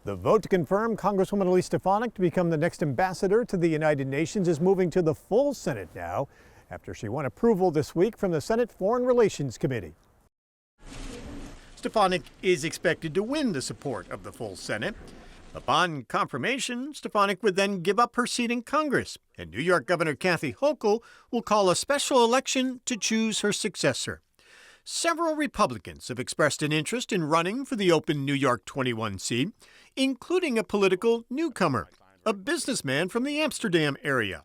The vote to confirm Congresswoman Elise Stefanik to become the next ambassador to the United Nations is moving to the full Senate now, after she won approval this week from the Senate Foreign Relations Committee. Stefanik is expected to win the support of the full Senate. Upon confirmation, Stefanik would then give up her seat in Congress, and New York Governor Kathy Hochul will call a special election to choose her successor. Several Republicans have expressed an interest in running for the open New York 21 seat, including a political newcomer, a businessman from the Amsterdam area.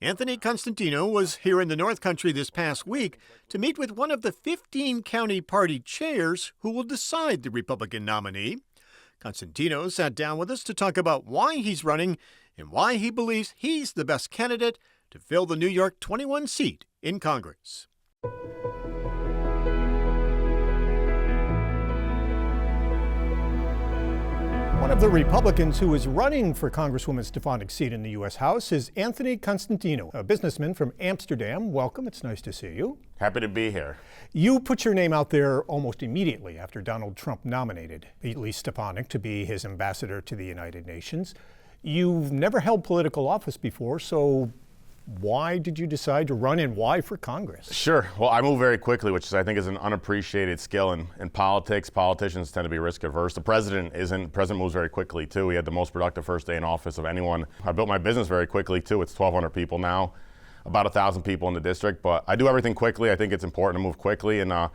Anthony Constantino was here in the North Country this past week to meet with one of the 15 county party chairs who will decide the Republican nominee. Constantino sat down with us to talk about why he's running and why he believes he's the best candidate to fill the New York 21 seat in Congress. One of the Republicans who is running for Congresswoman Stefanik's seat in the U.S. House is Anthony Constantino, a businessman from Amsterdam. Welcome. It's nice to see you. Happy to be here. You put your name out there almost immediately after Donald Trump nominated Elise Stefanik to be his ambassador to the United Nations. You've never held political office before, so why did you decide to run and why for Congress? Sure. Well, I move very quickly, which I think is an unappreciated skill in politics. Politicians tend to be risk averse. The president isn't. The president moves very quickly, too. He had the most productive first day in office of anyone. I built my business very quickly, too. It's 1,200 people now, about 1,000 people in the district. But I do everything quickly. I think it's important to move quickly. And I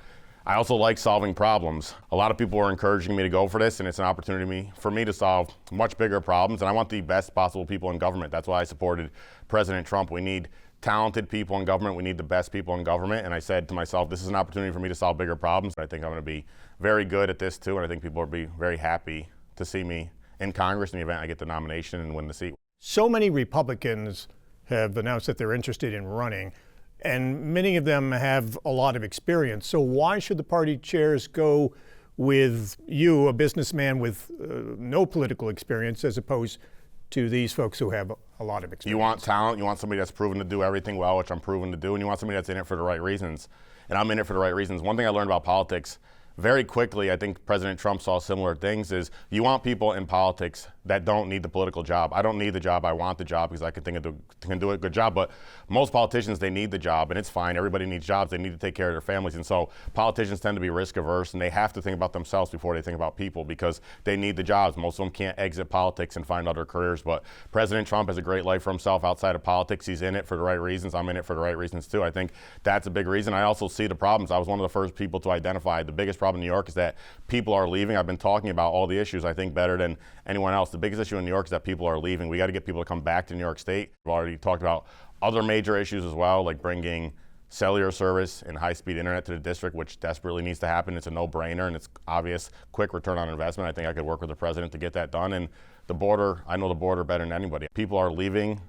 also like solving problems. A lot of people are encouraging me to go for this, and it's an opportunity for me to solve much bigger problems. And I want the best possible people in government. That's why I supported President Trump. We need talented people in government. We need the best people in government. And I said to myself, this is an opportunity for me to solve bigger problems. I think I'm going to be very good at this, too. And I think people will be very happy to see me in Congress in the event I get the nomination and win the seat. So many Republicans have announced that they're interested in running, and many of them have a lot of experience. So why should the party chairs go with you, a businessman with no political experience, as opposed to these folks who have a lot of experience? You want talent, you want somebody that's proven to do everything well, which I'm proven to do, and you want somebody that's in it for the right reasons. And I'm in it for the right reasons. One thing I learned about politics very quickly, I think President Trump saw similar things, is you want people in politics that don't need the political job. I don't need the job, I want the job because I can do a good job. But most politicians, they need the job, and it's fine. Everybody needs jobs. They need to take care of their families. And so politicians tend to be risk averse, and they have to think about themselves before they think about people because they need the jobs. Most of them can't exit politics and find other careers. But President Trump has a great life for himself outside of politics. He's in it for the right reasons. I'm in it for the right reasons too. I think that's a big reason. I also see the problems. I was one of the first people to identify the biggest problem in New York is that people are leaving. I've been talking about all the issues, I think, better than anyone else. The biggest issue in New York is that people are leaving. We got to get people to come back to New York State. We've already talked about other major issues as well, like bringing cellular service and high-speed internet to the district, which desperately needs to happen. It's a no-brainer, and it's obvious, quick return on investment. I think I could work with the president to get that done. And the border, I know the border better than anybody. People are leaving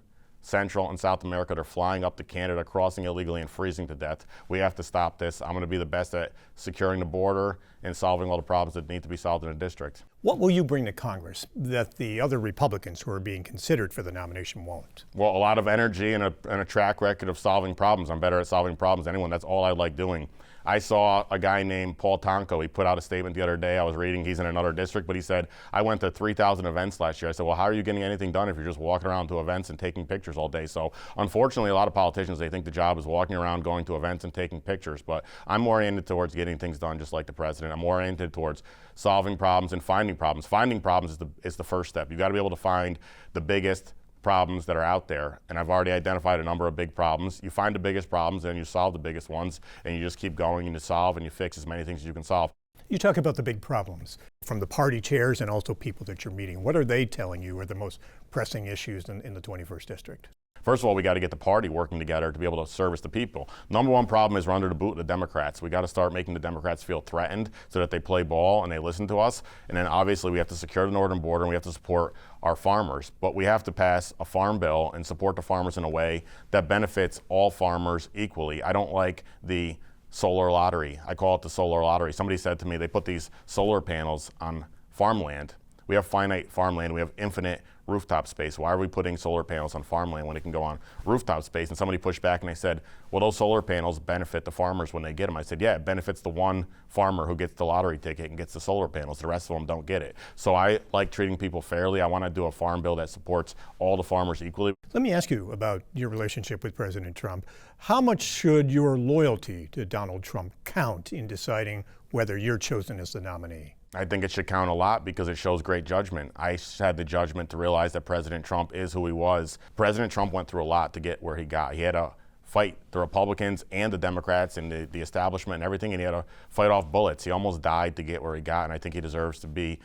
Central and South America. They're flying up to Canada, crossing illegally and freezing to death. We have to stop this. I'm going to be the best at securing the border and solving all the problems that need to be solved in the district. What will you bring to Congress that the other Republicans who are being considered for the nomination won't? Well, a lot of energy and a track record of solving problems. I'm better at solving problems than anyone. That's all I like doing. I saw a guy named Paul Tonko. He put out a statement the other day. I was reading, he's in another district, but he said, I went to 3,000 events last year. I said, well, how are you getting anything done if you're just walking around to events and taking pictures all day? So unfortunately, a lot of politicians, they think the job is walking around, going to events and taking pictures. But I'm oriented towards getting things done just like the president. I'm oriented towards solving problems and finding problems. Finding problems is the first step. You've got to be able to find the biggest problems that are out there, and I've already identified a number of big problems. You find the biggest problems and you solve the biggest ones, and you just keep going and you solve and you fix as many things as you can solve. You talk about the big problems from the party chairs and also people that you're meeting. What are they telling you are the most pressing issues in the 21st district? First of all, we got to get the party working together to be able to service the people. Number one problem is we're under the boot of the Democrats. We got to start making the Democrats feel threatened so that they play ball and they listen to us. And then obviously we have to secure the northern border and we have to support our farmers. But we have to pass a farm bill and support the farmers in a way that benefits all farmers equally. I don't like the solar lottery. I call it the solar lottery. Somebody said to me they put these solar panels on farmland. We have finite farmland. We have infinite rooftop space. Why are we putting solar panels on farmland when it can go on rooftop space? And somebody pushed back and they said, well, those solar panels benefit the farmers when they get them. I said, yeah, it benefits the one farmer who gets the lottery ticket and gets the solar panels. The rest of them don't get it. So I like treating people fairly. I want to do a farm bill that supports all the farmers equally. Let me ask you about your relationship with President Trump. How much should your loyalty to Donald Trump count in deciding whether you're chosen as the nominee? I think it should count a lot because it shows great judgment. I had the judgment to realize that President Trump is who he was. President Trump went through a lot to get where he got. He had to fight the Republicans and the Democrats and the establishment and everything, and he had to fight off bullets. He almost died to get where he got, and I think he deserves to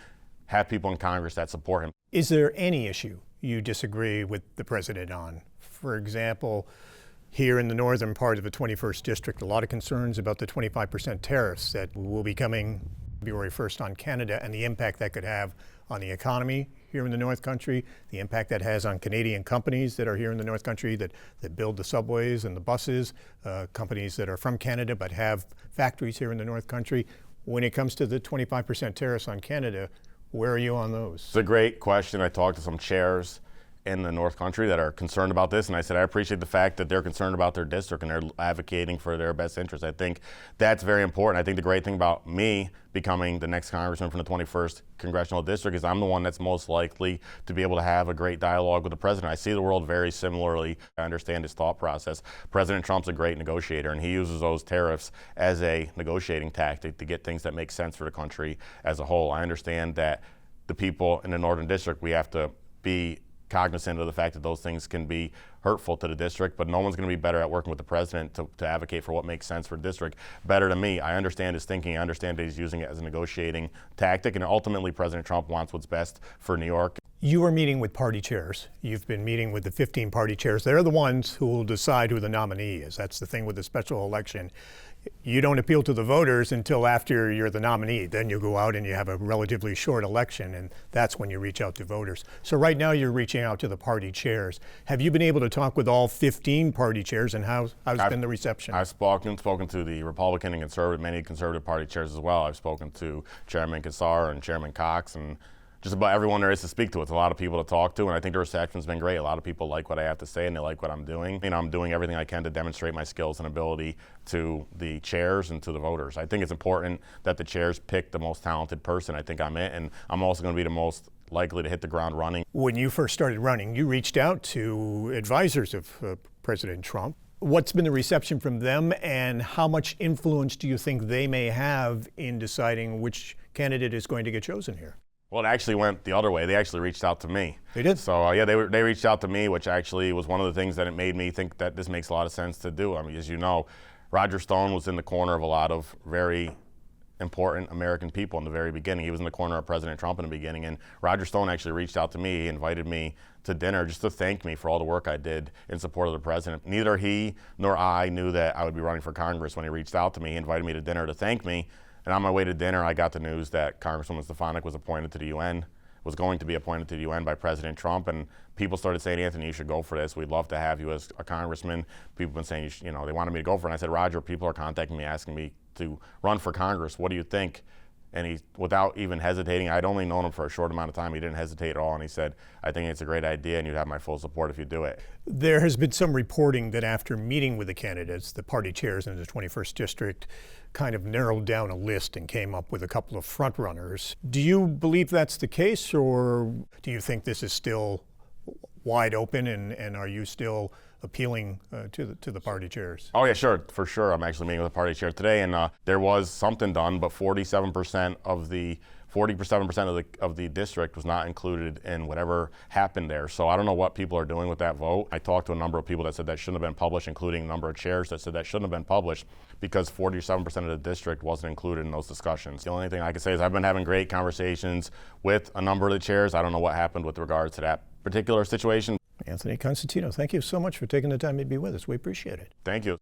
have people in Congress that support him. Is there any issue you disagree with the president on? For example, here in the northern part of the 21st District, a lot of concerns about the 25% tariffs that will be coming February 1st on Canada and the impact that could have on the economy here in the North Country, the impact that has on Canadian companies that are here in the North Country that build the subways and the buses, companies that are from Canada but have factories here in the North Country. When it comes to the 25% tariffs on Canada, where are you on those? It's a great question. I talked to some chairs in the North Country that are concerned about this, and I said I appreciate the fact that they're concerned about their district and they're advocating for their best interests. I think that's very important. I think the great thing about me becoming the next congressman from the 21st Congressional District is I'm the one that's most likely to be able to have a great dialogue with the president. I see the world very similarly. I understand his thought process. President Trump's a great negotiator, and he uses those tariffs as a negotiating tactic to get things that make sense for the country as a whole. I understand that the people in the Northern District, we have to be cognizant of the fact that those things can be hurtful to the district, but no one's going to be better at working with the president to advocate for what makes sense for the district better than me. I understand his thinking. I understand that he's using it as a negotiating tactic, and ultimately President Trump wants what's best for New York. You are meeting with party chairs. You've been meeting with the 15 party chairs. They're the ones who will decide who the nominee is. That's the thing with the special election. You don't appeal to the voters until after you're the nominee. Then you go out and you have a relatively short election, and that's when you reach out to voters. So right now you're reaching out to the party chairs. Have you been able to talk with all 15 party chairs, and how's been the reception? I've spoken to the Republican and conservative, many conservative party chairs as well. I've spoken to Chairman Kassar and Chairman Cox and just about everyone there is to speak to. It's a lot of people to talk to, and I think the reception's been great. A lot of people like what I have to say, and they like what I'm doing. You know, I'm doing everything I can to demonstrate my skills and ability to the chairs and to the voters. I think it's important that the chairs pick the most talented person. I think I'm it, and I'm also going to be the most likely to hit the ground running. When you first started running, you reached out to advisors of President Trump. What's been the reception from them, and how much influence do you think they may have in deciding which candidate is going to get chosen here? Well, it actually went the other way. They actually reached out to me. They did? So, yeah, they reached out to me, which actually was one of the things that it made me think that this makes a lot of sense to do. I mean, as you know, Roger Stone was in the corner of a lot of very important American people in the very beginning. He was in the corner of President Trump in the beginning, and Roger Stone actually reached out to me. He invited me to dinner just to thank me for all the work I did in support of the president. Neither he nor I knew that I would be running for Congress when he reached out to me. He invited me to dinner to thank me. And on my way to dinner, I got the news that Congresswoman Stefanik was appointed to the UN, was going to be appointed to the UN by President Trump. And people started saying, Anthony, you should go for this. We'd love to have you as a congressman. People have been saying, you know, they wanted me to go for it. And I said, Roger, people are contacting me, asking me to run for Congress. What do you think? And he, without even hesitating, I'd only known him for a short amount of time. He didn't hesitate at all. And he said, I think it's a great idea, and you'd have my full support if you do it. There has been some reporting that after meeting with the candidates, the party chairs in the 21st District kind of narrowed down a list and came up with a couple of front runners. Do you believe that's the case, or do you think this is still wide open, and are you still appealing to the party chairs? Oh yeah, sure, for sure. I'm actually meeting with a party chair today, and there was something done, but 47% of the 47% of the district was not included in whatever happened there. So I don't know what people are doing with that vote. I talked to a number of people that said that shouldn't have been published, including a number of chairs that said that shouldn't have been published because 47% of the district wasn't included in those discussions. The only thing I can say is I've been having great conversations with a number of the chairs. I don't know what happened with regards to that particular situation. Anthony Constantino, thank you so much for taking the time to be with us. We appreciate it. Thank you.